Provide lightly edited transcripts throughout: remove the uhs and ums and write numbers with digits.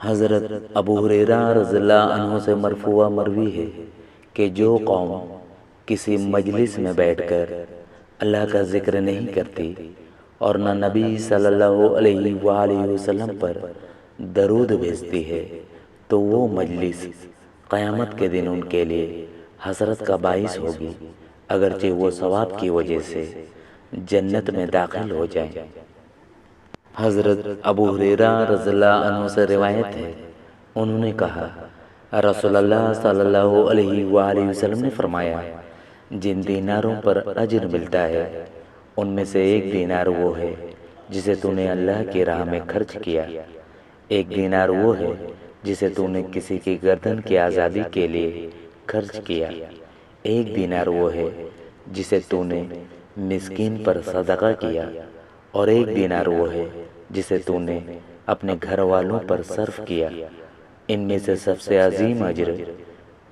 حضرت ابو ہریرہ رضی اللہ عنہ سے مرفوع مروی ہے کہ جو قوم کسی مجلس میں بیٹھ کر اللہ کا ذکر نہیں کرتی اور نہ نبی صلی اللہ علیہ وآلہ وسلم پر درود بھیجتی ہے تو وہ مجلس قیامت کے دن ان کے لیے حسرت کا باعث ہوگی، اگرچہ وہ ثواب کی وجہ سے جنت میں داخل ہو جائیں۔ حضرت ابو ہریرہ رضی اللہ عنہ سے روایت ہے، انہوں نے کہا رسول اللہ صلی اللہ علیہ وآلہ وسلم نے فرمایا، جن دیناروں پر اجر ملتا ہے ان میں سے ایک دینار وہ ہے جسے تو نے اللہ کی راہ میں خرچ کیا، ایک دینار وہ ہے جسے تو نے کسی کی گردن کی آزادی کے لیے خرچ کیا، ایک دینار وہ ہے جسے تو نے مسکین پر صدقہ کیا، اور ایک دینار وہ ہے جسے تو نے اپنے گھر والوں پر صرف کیا۔ ان میں سے سب سے عظیم اجر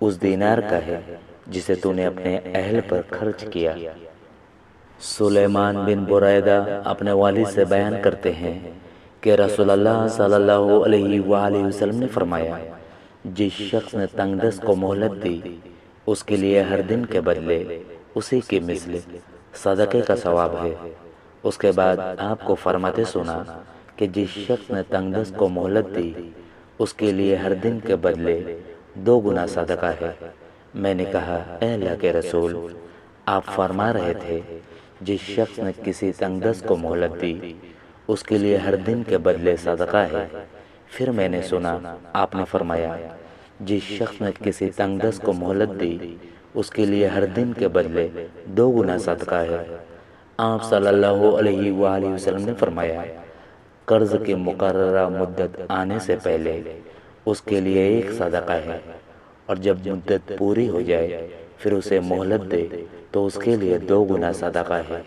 اس دینار کا ہے جسے تو نے اپنے اہل پر خرچ کیا۔ سلیمان بن بریدہ اپنے والد سے بیان کرتے ہیں کہ رسول اللہ صلی اللہ علیہ وآلہ وسلم نے فرمایا، جس شخص نے تنگ دست کو مہلت دی اس کے لیے ہر دن کے بدلے اسی کے مثل صدقے کا ثواب ہے۔ اس کے بعد آپ کو فرماتے سنا کہ جس شخص نے تنگ دست کو مہلت دی اس کے لیے ہر دن کے بدلے 2 گنا صدقہ ہے۔ میں نے کہا، اے اللہ کے رسول، آپ فرما رہے تھے جس شخص نے کسی تنگ دست کو مہلت دی اس کے لیے ہر دن کے بدلے صدقہ ہے۔ پھر میں نے سنا آپ نے فرمایا، جس شخص نے کسی تنگ دست کو مہلت دی اس کے لیے ہر دن کے بدلے 2 گنا صدقہ ہے۔ آپ صلی اللہ علیہ وآلہ وسلم نے فرمایا، قرض کی مقررہ مدت آنے سے پہلے اس کے لیے 1 صدقہ ہے، اور جب مدت پوری ہو جائے پھر اسے مہلت دے تو اس کے لیے 2 گنا صدقہ ہے۔